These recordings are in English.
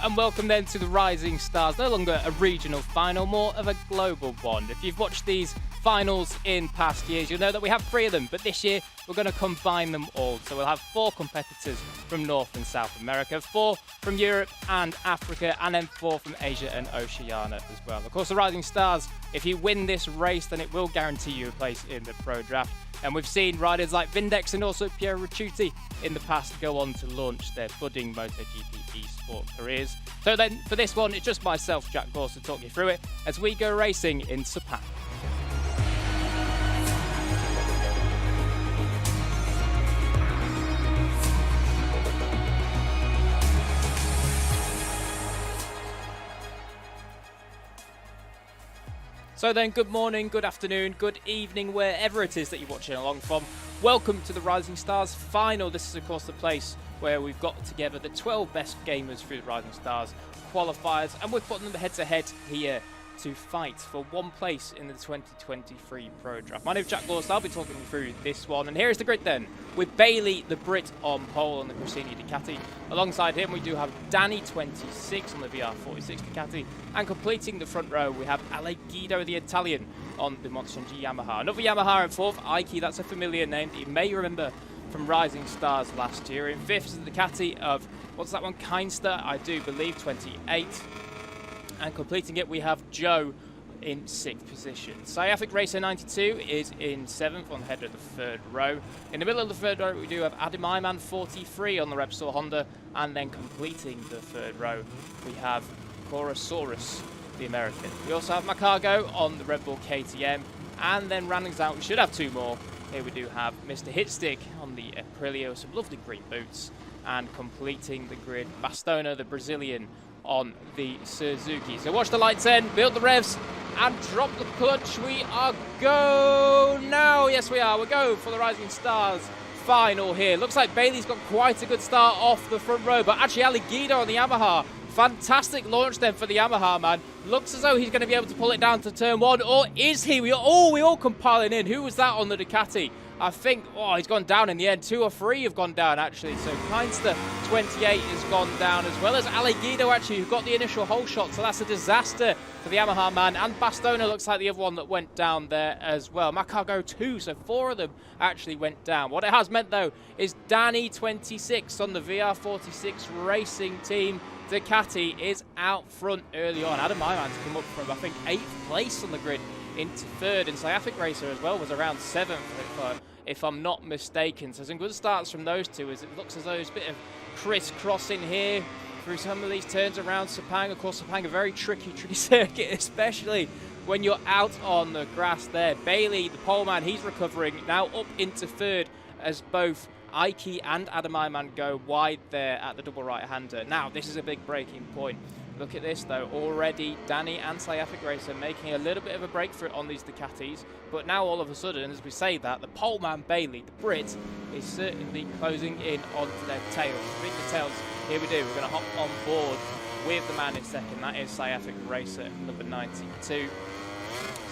and welcome then to the Rising Stars. No longer a regional final, more of a global one. If you've watched these finals in past years, you'll know that we have 3 of them, but this year we're going to combine them all. So we'll have 4 competitors from North and South America, 4 from Europe and Africa, and then 4 from Asia and Oceania as well. Of course, the Rising Stars, if you win this race, then it will guarantee you a place in the Pro Draft. And we've seen riders like Vindex and also Piero Ricciuti in the past go on to launch their budding MotoGP Esport careers. So then for this one, it's just myself, Jack Gorse, to talk you through it as we go racing in Sepang. So then, good morning, good afternoon, good evening, wherever it is that you're watching along from. Welcome to the Rising Stars final. This is, of course, the place where we've got together the 12 best gamers through the Rising Stars qualifiers, and we're putting them head-to-head here to fight for one place in the 2023 Pro Draft. My name is Jack Gorse. I'll be talking you through this one. And here is the grid then, with Bailey, the Brit, on pole on the Gresini Ducati. Alongside him, we do have Danny, 26, on the VR46 Ducati. And completing the front row, we have Ale Guido, the Italian, on the MotoGP Yamaha. Another Yamaha in 4th, Aiki, that's a familiar name that you may remember from Rising Stars last year. In 5th is the Ducati of, what's that one, Keinster, I do believe, 28. And completing it, we have Joe in 6th position. Sciatic Racer 92 is in 7th on the head of the 3rd row. In the middle of the 3rd row, we do have Adam Iman 43 on the Repsol Honda. And then completing the 3rd row, we have Corosaurus, the American. We also have Macargo on the Red Bull KTM. And then rounding out, we should have 2 more. Here we do have Mr. Hitstick on the Aprilia, some lovely green boots. And completing the grid, Bastona, the Brazilian, on the Suzuki. So watch the lights end, build the revs, and drop the clutch. We are go now. Yes, we are. We're go for the Rising Stars final here. Looks like Bailey's got quite a good start off the front row, but actually Ali Guido on the Yamaha. Fantastic launch then for the Yamaha, man. Looks as though he's going to be able to pull it down to turn 1, or is he? We all compiling in. Who was that on the Ducati? I think, he's gone down in the end. 2 or 3 have gone down, actually. So Keinster, 28, has gone down, as well as Ale Guido, actually, who got the initial hole shot. So that's a disaster for the Yamaha man. And Bastona looks like the other one that went down there as well. Macargo 2, so 4 of them actually went down. What it has meant, though, is Danny, 26, on the VR46 racing team. Ducati is out front early on. Adam Iman's come up from, I think, 8th place on the grid into 3rd, and Sciatic Racer as well was around 7th, if I'm not mistaken. So some good starts from those two, as it looks as though there's a bit of crisscrossing here through some of these turns around Sepang. Of course, Sepang, a very tricky circuit, especially when you're out on the grass there. Bailey, the pole man, he's recovering, now up into 3rd as both Aiki and Adam Iman go wide there at the double right-hander. Now, this is a big breaking point. Look at this, though. Already, Danny and Sciatic Racer making a little bit of a break for it on these Ducatis. But now, all of a sudden, as we say that, the poleman Bailey, the Brit, is certainly closing in onto their tails. Read the tails. Here we do. We're going to hop on board with the man in 2nd. That is Sciatic Racer, number 92.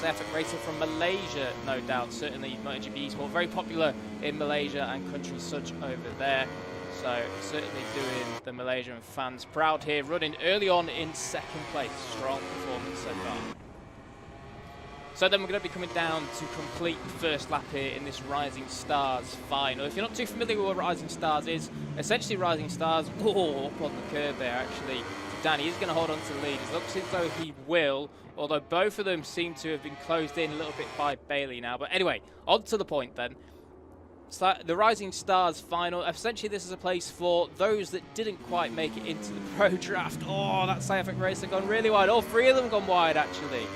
Sciatic Racer from Malaysia, no doubt. Certainly, MotoGP Esport, very popular in Malaysia and countries such over there. So certainly doing the Malaysian fans proud here, running early on in 2nd place. Strong performance so far. So then we're going to be coming down to complete the 1st lap here in this Rising Stars final. If you're not too familiar with what Rising Stars is, essentially Rising Stars, up on the curb there actually. Danny is going to hold on to the lead. It looks as though he will, although both of them seem to have been closed in a little bit by Bailey now. But anyway, on to the point then. So the Rising Stars final, essentially this is a place for those that didn't quite make it into the Pro Draft. That Sciatic Racer gone really wide. All 3 of them gone wide, actually.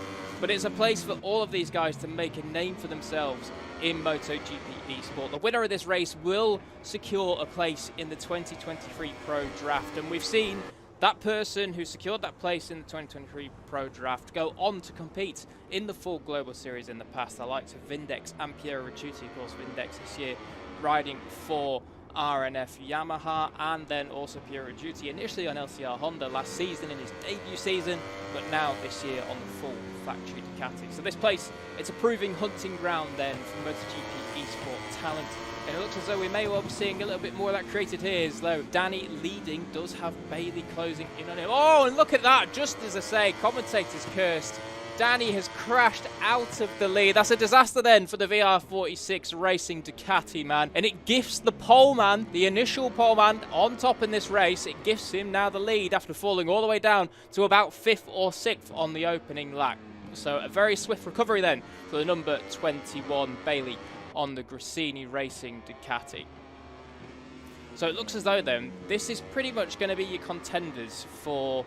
But it's a place for all of these guys to make a name for themselves in MotoGP Esport. The winner of this race will secure a place in the 2023 Pro Draft. And we've seen that person who secured that place in the 2023 Pro Draft go on to compete in the full Global Series in the past. The likes of Vindex and Piero Ricciuti, of course, Vindex this year riding for RNF Yamaha, and then also Piero Ricciuti initially on LCR Honda last season in his debut season, but now this year on the full factory Ducati. So this place, it's a proving hunting ground then for MotoGP Esport talent. And it looks as though we may well be seeing a little bit more of that created here, as though Danny leading does have Bailey closing in on him. Oh, and look at that, just as I say, commentators cursed. Danny has crashed out of the lead. That's a disaster then for the VR46 Racing Ducati, man. And it gifts the pole man, the initial pole man on top in this race, it gifts him now the lead after falling all the way down to about 5th or 6th on the opening lap. So a very swift recovery then for the number 21 Bailey on the Grassini Racing Ducati. So it looks as though then this is pretty much going to be your contenders for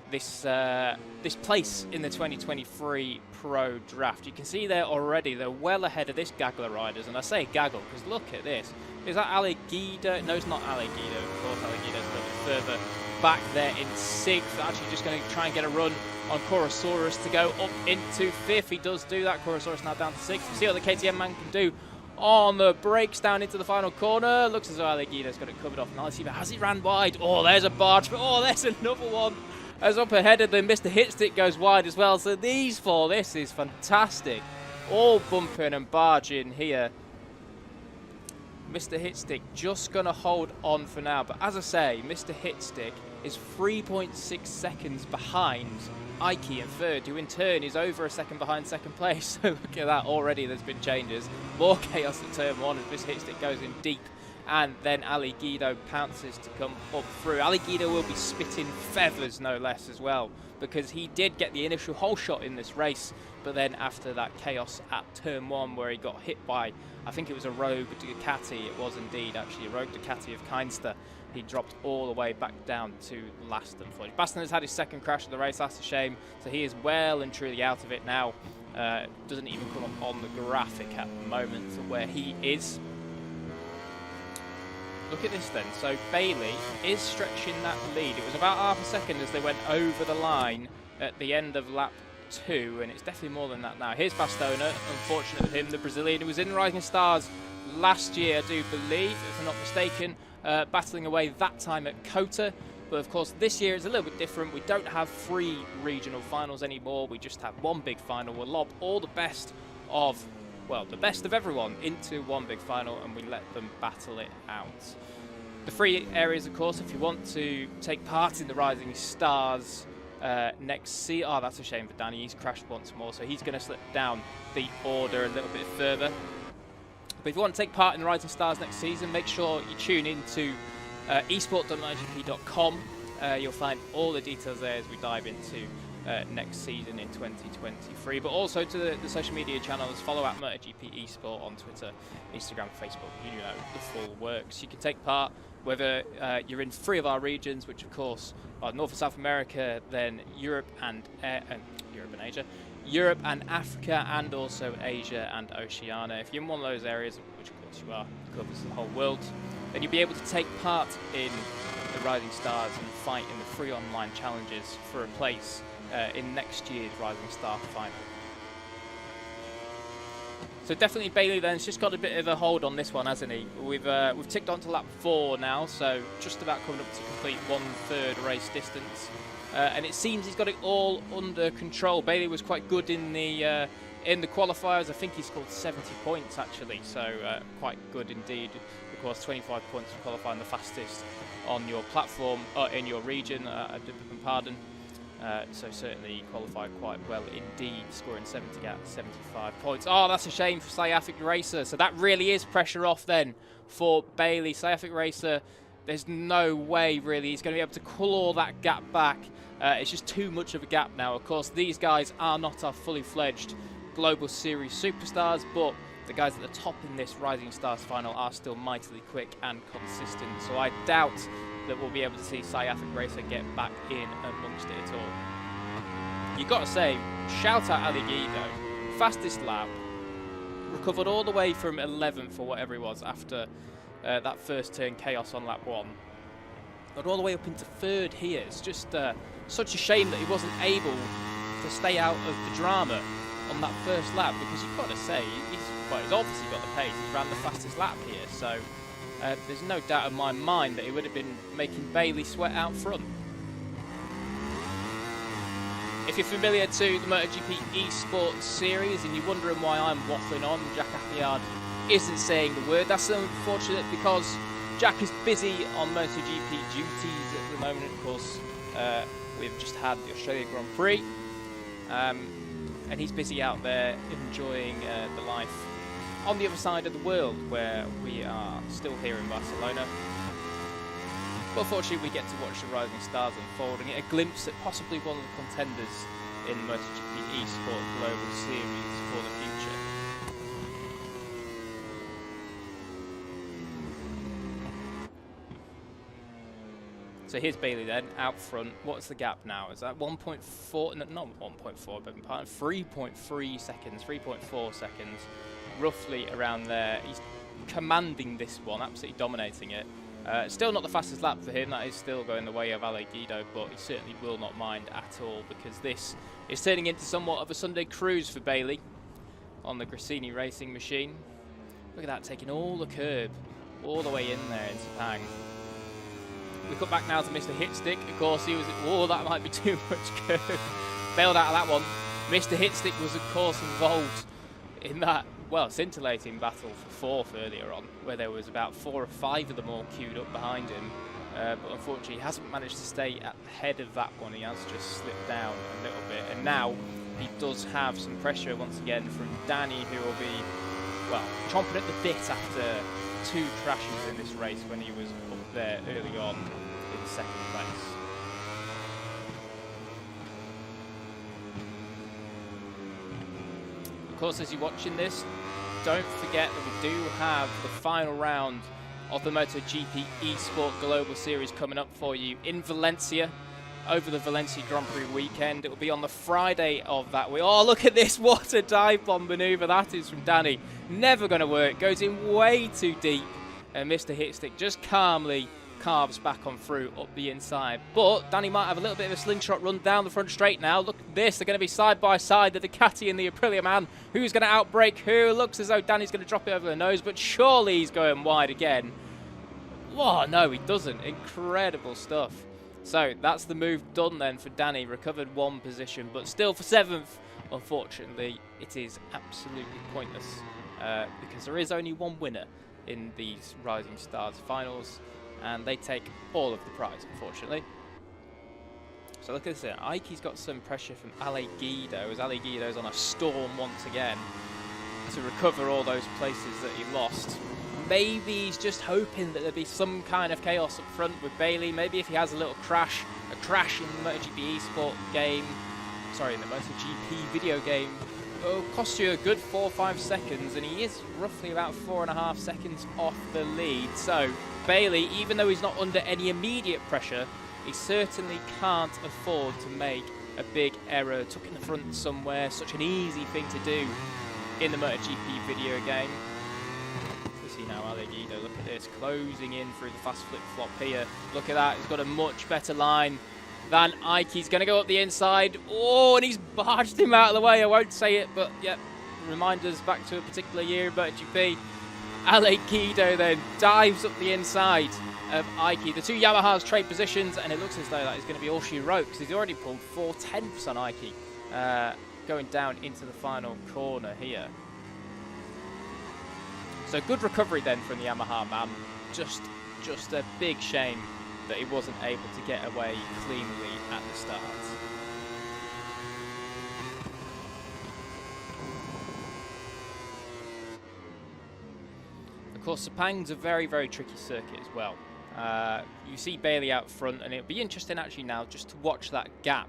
this this place in the 2023 Pro Draft. You can see there already they're well ahead of this Gagler riders, and I say Gaggle because look at this. Is that Ali Guida? No, it's not Ali Guida. Of course, Ali Guida's a little bit further back there in 6th. Actually, just going to try and get a run on Corosaurus to go up into 5th. He does do that. Corosaurus now down to 6th. See what the KTM man can do on the brakes down into the final corner. Looks as though Ali Guida's got it covered off. Now let's see, but has he ran wide? Oh, there's a barge. Oh, there's another one. As up ahead of them, Mr. Hitstick goes wide as well. So these four, this is fantastic. All bumping and barging here. Mr. Hitstick just going to hold on for now. But as I say, Mr. Hitstick is 3.6 seconds behind Ike in 3rd, who in turn is over a second behind 2nd place. So look at that, already there's been changes. More chaos at turn 1 as Mr. Hitstick goes in deep. And then Ali Guido pounces to come up through. Ali Guido will be spitting feathers, no less, as well, because he did get the initial hole shot in this race, but then after that chaos at turn 1 where he got hit by, I think it was a rogue Ducati, it was indeed actually a rogue Ducati of Kindster, he dropped all the way back down to last, unfortunately. Baston has had his 2nd crash of the race, that's a shame, so he is well and truly out of it now. Doesn't even come up on the graphic at the moment for where he is. Look at this then, so Bailey is stretching that lead. It was about half a second as they went over the line at the end of lap 2, and it's definitely more than that now. Here's Bastona, unfortunate for him, the Brazilian who was in Rising Stars last year, I do believe, if I'm not mistaken, battling away that time at Kota. But of course this year is a little bit different. We don't have 3 regional finals anymore, we just have 1 big final. We'll lob all the best of, well, the best of everyone into 1 big final, and we let them battle it out. The 3 areas, of course, if you want to take part in the Rising Stars next season. Oh, that's a shame for Danny. He's crashed once more, so he's going to slip down the order a little bit further. But if you want to take part in the Rising Stars next season, make sure you tune in to esport.motogp.com. You'll find all the details there as we dive into next season in 2023, but also to the social media channels. Follow at MotoGPeSport on Twitter, Instagram, Facebook. You know the full works. You can take part whether you're in 3 of our regions, which of course are North and South America, then Europe and Asia, Europe and Africa, and also Asia and Oceania. If you're in one of those areas, which of course you are, covers the whole world, then you'll be able to take part in the Rising Stars and fight in the 3 online challenges for a place in next year's Rising Star final. So definitely Bailey then's just got a bit of a hold on this one, hasn't he? We've ticked on to lap 4 now, so just about coming up to complete 1/3 race distance, and it seems he's got it all under control. Bailey was quite good in the qualifiers. I think he scored 70 points actually, so quite good indeed. Of course, 25 points for qualifying the fastest on your platform, in your region. I beg your pardon. So certainly qualified quite well indeed, scoring 75 points. Oh, that's a shame for Sciatic Racer. So that really is pressure off then for Bailey. Sciatic Racer, there's no way really he's going to be able to claw that gap back. It's just too much of a gap now. Of course, these guys are not our fully fledged Global Series superstars, but the guys at the top in this Rising Stars final are still mightily quick and consistent. So I doubt that we'll be able to see Sciatic Racer get back in amongst it at all. You've got to say, shout out Ali Guido, fastest lap, recovered all the way from 11th or whatever it was after that first turn chaos on lap 1. Got all the way up into 3rd here. It's just such a shame that he wasn't able to stay out of the drama on that first lap, because you've got to say, he's obviously got the pace. He's ran the fastest lap here, so there's no doubt in my mind that he would have been making Bailey sweat out front. If if you're familiar to the MotoGP Esports series and you're wondering why I'm waffling on, Jack Appleyard isn't saying the word. That's unfortunate because Jack is busy on MotoGP duties at the moment. Of course, we've just had the Australian Grand Prix, and he's busy out there enjoying the life on the other side of the world, where we are still here in Barcelona. But fortunately, we get to watch the Rising Stars unfold and get a glimpse at possibly one of the contenders in the MotoGP Esport Global Series for the future. So here's Bailey then, out front. What's the gap now? Is that 1.4? No, not 1.4, beg your pardon. 3.3 seconds, 3.4 seconds, roughly around there. He's commanding this one, absolutely dominating it. Still not the fastest lap for him. That is still going the way of Ale Guido, but he certainly will not mind at all, because this is turning into somewhat of a Sunday cruise for Bailey on the Gresini racing machine. Look at that, taking all the curb all the way in there in Sepang. We cut back now to Mr. Hitstick. Of course, he was, oh, that might be too much curve. Bailed out of that one. Mr. Hitstick was, of course, involved in that, well, scintillating battle for fourth earlier on, where there was about 4 or 5 of them all queued up behind him. But unfortunately, he hasn't managed to stay at the head of that one. He has just slipped down a little bit. And now he does have some pressure once again from Danny, who will be, well, chomping at the bit after 2 crashes in this race when he was up there early on in second place. Of course, as you're watching this, don't forget that we do have the final round of the MotoGP Esport Global Series coming up for you in Valencia over the Valencia Grand Prix weekend. It will be on the Friday of that week. Oh, look at this. What a dive bomb maneuver that is from Danny. Never going to work. Goes in way too deep. And Mr. Hitstick just calmly carves back on through up the inside. But Danny might have a little bit of a slingshot run down the front straight now. Look at this. They're going to be side by side, the Ducati and the Aprilia man. Who's going to outbrake who? Looks as though Danny's going to drop it over the nose, but surely he's going wide again. Oh, no, he doesn't. Incredible stuff. So that's the move done then for Danny. Recovered 1 position, but still for 7th. Unfortunately, it is absolutely pointless because there is only 1 winner in these Rising Stars finals, and they take all of the prize, unfortunately. So look at this. Ike's got some pressure from Ale Guido, as Ale Guido's on a storm once again to recover all those places that he lost. Maybe he's just hoping that there'll be some kind of chaos up front with Bailey. Maybe if he has a little crash, in the MotoGP Esport game, sorry, in the MotoGP video game, it'll cost you a good 4 or 5 seconds, and he is roughly about 4.5 seconds off the lead. So Bailey, even though he's not under any immediate pressure, he certainly can't afford to make a big error. Tuck in the front somewhere, such an easy thing to do in the MotoGP video game. You see now Ale Guido, look at this, closing in through the fast flip-flop here. Look at that, he's got a much better line than Ike. He's going to go up the inside. Oh, and he's barged him out of the way. I won't say it, but yeah, remind us back to a particular year in MotoGP. Ale Guido then dives up the inside of Ike. The 2 Yamahas trade positions, and it looks as though that is going to be all she wrote, because he's already pulled 4/10 on Ike, going down into the final corner here. So good recovery then from the Yamaha man. Just a big shame that he wasn't able to get away cleanly at the start. Of course, Sepang's a very, very tricky circuit as well. You see Bailey out front, and it'll be interesting actually now just to watch that gap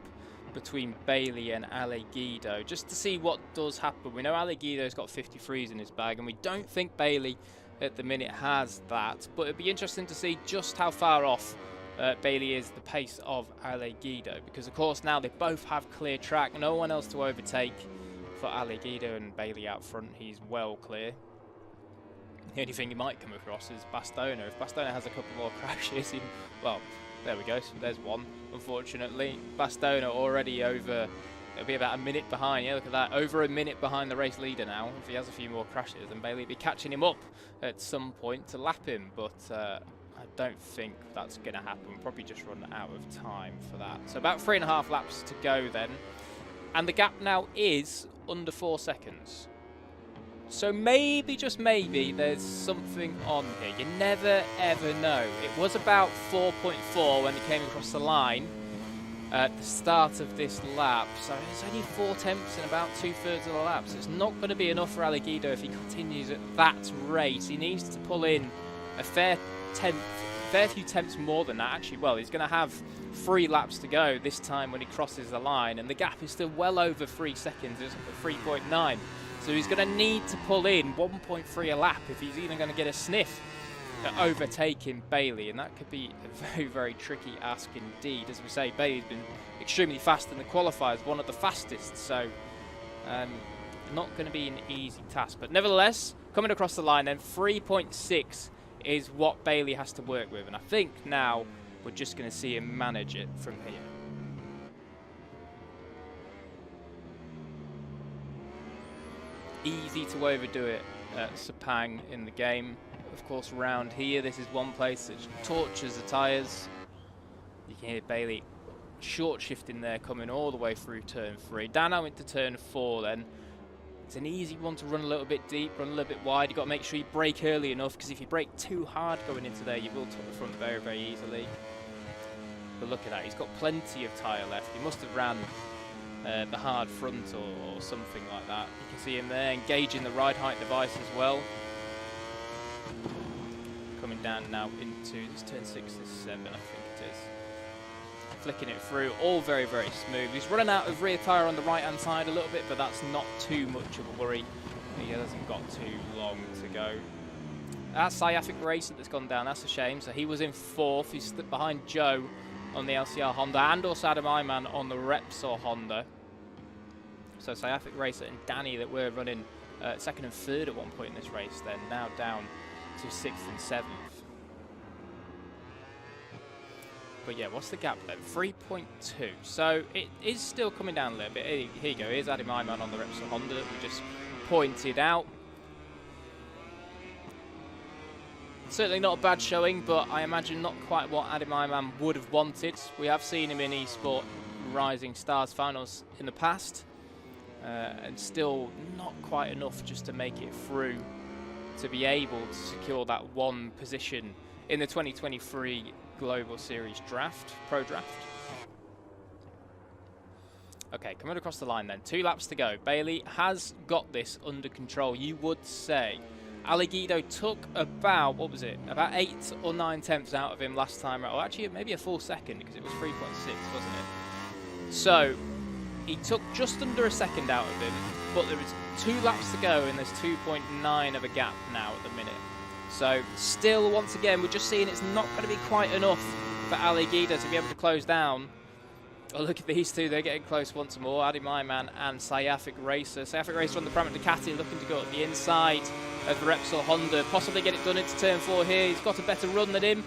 between Bailey and Ale Guido, just to see what does happen. We know Ale Guido's got 53s in his bag, and we don't think Bailey at the minute has that, but it'd be interesting to see just how far off Bailey is the pace of Ale Guido, because of course now they both have clear track, no one else to overtake for Ale Guido, and Bailey out front, he's well clear. The only thing he might come across is Bastona. If Bastona has a couple more crashes, well, there we go, so there's one, unfortunately. Bastona already over, it'll be about a minute behind, yeah, look at that, over a minute behind the race leader now. If he has a few more crashes, then Bailey will be catching him up at some point to lap him, but I don't think that's going to happen. We'll probably just run out of time for that. So about 3.5 laps to go then. And the gap now is under 4 seconds. So maybe, just maybe, there's something on here. You never ever know. It was about 4.4 when it came across the line at the start of this lap. So it's only 4 tenths in about 2/3 of the lap. So it's not going to be enough for Guido if he continues at that rate. He needs to pull in a fair few tenths more than that, actually. Well, he's going to have 3 laps to go this time when he crosses the line, and the gap is still well over 3 seconds. It's at 3.9. So he's going to need to pull in 1.3 a lap if he's even going to get a sniff at overtaking Bailey, and that could be a very, very tricky ask indeed. As we say, Bailey's been extremely fast in the qualifiers, one of the fastest, so not going to be an easy task. But nevertheless, coming across the line then, 3.6 is what Bailey has to work with, and I think now we're just going to see him manage it from here. Easy to overdo it at Sepang in the game. Of course, around here, this is one place that tortures the tyres. You can hear Bailey short shifting there, coming all the way through turn 3. Down now into turn 4 then. It's an easy one to run a little bit deep, run a little bit wide. You've got to make sure you brake early enough, because if you brake too hard going into there, you will top the front very, very easily. But look at that, he's got plenty of tyre left. He must have ran the hard front or something like that. You can see him there engaging the ride height device as well. Coming down now into this turn 6 is 7, I think it is. Flicking it through, all very, very smooth. He's running out of rear tyre on the right hand side a little bit, but that's not too much of a worry. He hasn't got too long to go. That's Sepang Racer that's gone down, that's a shame. So he was in 4th, he's slipped behind Joe on the LCR Honda, and also Adam Iman on the Repsol Honda. So Sepang Racer and Danny that were running 2nd and 3rd at one point in this race, then now down to 6th and 7th. But yeah, what's the gap then? 3.2. So it is still coming down a little bit. Here you go. Here's Adam Iman on the Repsol Honda that we just pointed out. Certainly not a bad showing, but I imagine not quite what Adam Iman would have wanted. We have seen him in eSport Rising Stars finals in the past, and still not quite enough just to make it through to be able to secure that 1 position in the 2023 Global Series draft, Pro Draft. Okay, coming across the line then. 2 laps to go. Bailey has got this under control, you would say. Guido took about, what was it, about 8 or 9 tenths out of him last time. Or actually, maybe a full second, because it was 3.6, wasn't it? So, he took just under a second out of him, but there was 2 laps to go, and there's 2.9 of a gap now at the minute. So, still, once again, we're just seeing it's not going to be quite enough for Guido to be able to close down. Oh, look at these two, they're getting close once more. Adam Iman and Sepang Racer. Sepang Racer on the Pramac Ducati, looking to go at the inside of the Repsol Honda. Possibly get it done into turn 4 here. He's got a better run than him.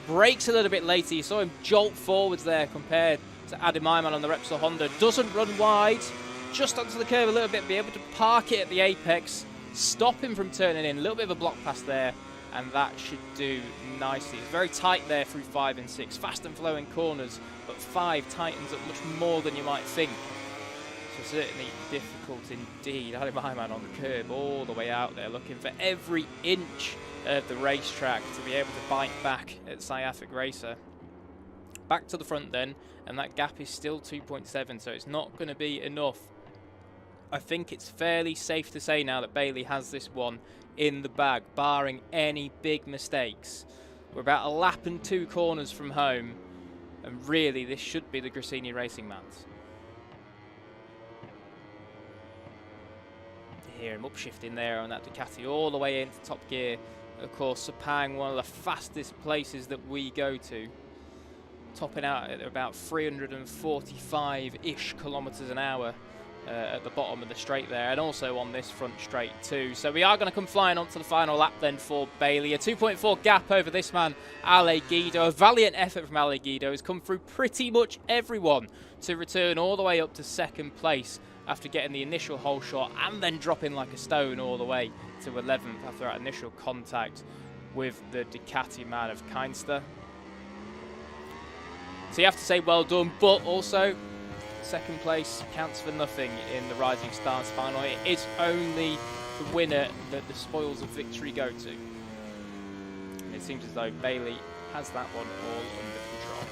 Brakes a little bit later. You saw him jolt forwards there compared to Adam Iman on the Repsol Honda. Doesn't run wide. Just onto the curve a little bit. Be able to park it at the apex. Stop him from turning in. A little bit of a block pass there. And that should do nicely. It's very tight there through 5 and 6. Fast and flowing corners. But 5 tightens up much more than you might think. So certainly difficult indeed. Adam Iman on the curb all the way out there, looking for every inch of the racetrack to be able to bite back at Sepang Racer. Back to the front then, and that gap is still 2.7, so it's not going to be enough. I think it's fairly safe to say now that Bailey has this one in the bag, barring any big mistakes. We're about a lap and 2 corners from home, and really this should be the Gresini Racing mats. You hear him upshifting there on that Ducati all the way into top gear. Of course, Sepang, one of the fastest places that we go to, topping out at about 345-ish kilometers an hour at the bottom of the straight there, and also on this front straight too. So we are going to come flying onto the final lap then for Bailey. A 2.4 gap over this man, Guido. A valiant effort from Guido. Has come through pretty much everyone to return all the way up to 2nd place after getting the initial hole shot and then dropping like a stone all the way to 11th after that initial contact with the Ducati man of Keinster. So you have to say well done, but also second place counts for nothing in the Rising Stars final. It is only the winner that the spoils of victory go to. And it seems as though Bailey has that one all under control.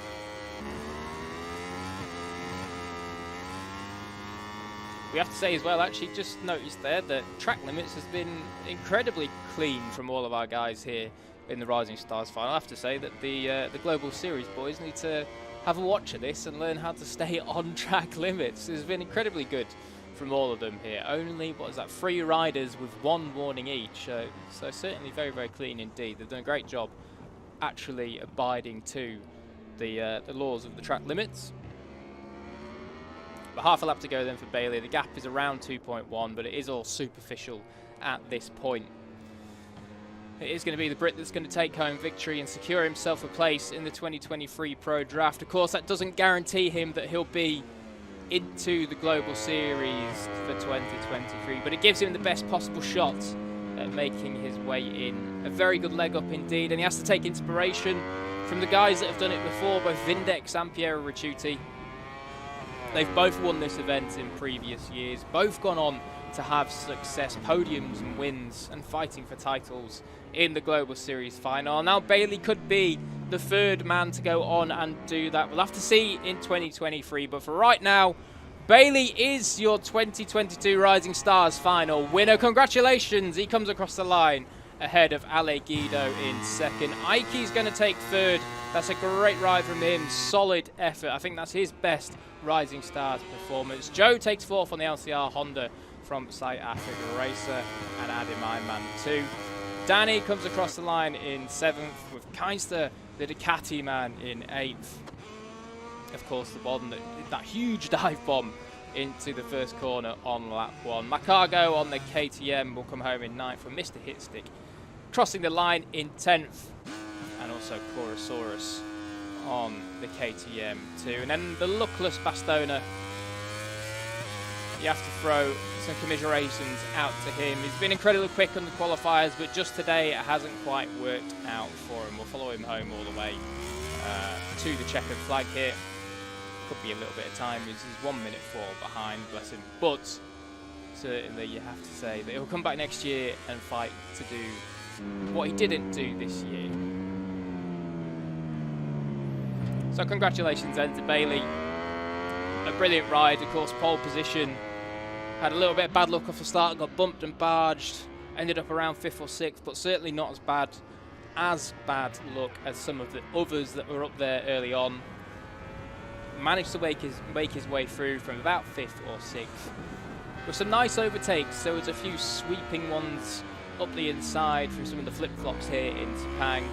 We have to say as well, actually, just noticed there that track limits has been incredibly clean from all of our guys here in the Rising Stars final. I have to say that the Global Series boys need to have a watch of this and learn how to stay on track limits. It's been incredibly good from all of them here. Only, what is that, 3 riders with 1 warning each. So certainly very, very clean indeed. They've done a great job actually abiding to the laws of the track limits. But half a lap to go then for Bailey. The gap is around 2.1, but it is all superficial at this point. It is going to be the Brit that's going to take home victory and secure himself a place in the 2023 Pro Draft. Of course, that doesn't guarantee him that he'll be into the Global Series for 2023, but it gives him the best possible shot at making his way in. A very good leg up indeed, and he has to take inspiration from the guys that have done it before, both Vindex and Piero Ricciuti. They've both won this event in previous years, both gone on to have success, podiums and wins, and fighting for titles in the Global Series final. Now Bailey could be the 3rd man to go on and do that. We'll have to see in 2023, but for right now, Bailey is your 2022 Rising Stars final winner. Congratulations, he comes across the line ahead of Ale Guido in 2nd. Ike's going to take 3rd. That's a great ride from him, solid effort. I think that's his best Rising Stars performance. Joe takes 4th on the LCR Honda from South Africa Racer, and Adam Iman 2. Danny comes across the line in 7th, with Keinster, the Ducati man, in 8th. Of course, the one that huge dive bomb into the first corner on lap 1. Macargo on the KTM will come home in 9th, with Mr. Hitstick crossing the line in 10th, and also Chorosaurus on the KTM too. And then the luckless Bastona, you have to throw some commiserations out to him. He's been incredibly quick on the qualifiers, but just today it hasn't quite worked out for him. We'll follow him home all the way to the checkered flag here. Could be a little bit of time. He's 1 minute 4 behind, bless him. But certainly you have to say that he'll come back next year and fight to do what he didn't do this year. So congratulations then to Bailey. A brilliant ride, of course, pole position. Had a little bit of bad luck off the start, got bumped and barged, ended up around 5th or 6th, but certainly not as bad luck as some of the others that were up there early on. Managed to make his way through from about 5th or 6th. With some nice overtakes, there was a few sweeping ones up the inside through some of the flip-flops here in Sepang.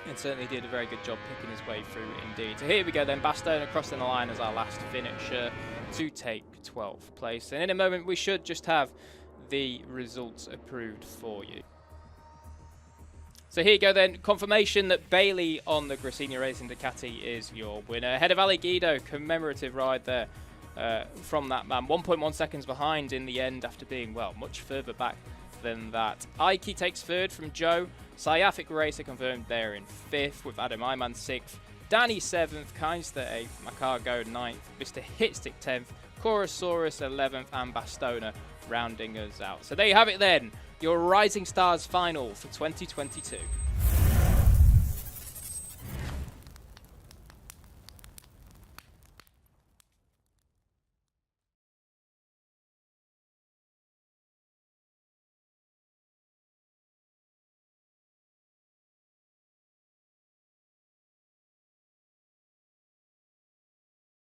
And certainly did a very good job picking his way through indeed. So here we go then, Bastona crossing the line as our last finisher to take 12th place. And in a moment we should just have the results approved for you. So here you go then, confirmation that Bailey on the Gresini Racing Ducati is your winner. Ahead of Ale Guido, commemorative ride there from that man. 1.1 seconds behind in the end after being, well, much further back than that. Ike takes 3rd from Joe. South Racer confirmed there in 5th, with Adam Iman 6th. Danny 7th, Keinster 8th, Macargo 9th, Mr. Hitstick 10th, Chorosaurus 11th, and Bastona rounding us out. So there you have it then, your Rising Stars final for 2022.